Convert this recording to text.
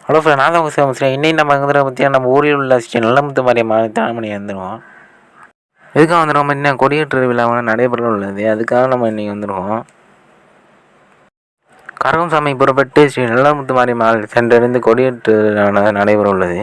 Hello friend, நான் தான் உங்கள் சிவமுசிறேன். இன்னைக்கு நம்ம எங்கே பார்த்தீங்கன்னா நம்ம ஊரில் உள்ள ஸ்ரீ நல்லமுத்து மாரியம்மா தானமணி வந்துடுவோம். எதுக்காக வந்துடுவோம் இன்னும் கொடியேற்று விழா நடைபெற உள்ளது. அதுக்காக நம்ம இன்றைக்கி வந்துடுவோம். கரகம்சாமி புறப்பட்டு ஸ்ரீ நல்லமுத்து மாரியம்மா சென்றடைந்து கொடியேற்று நடைபெற உள்ளது.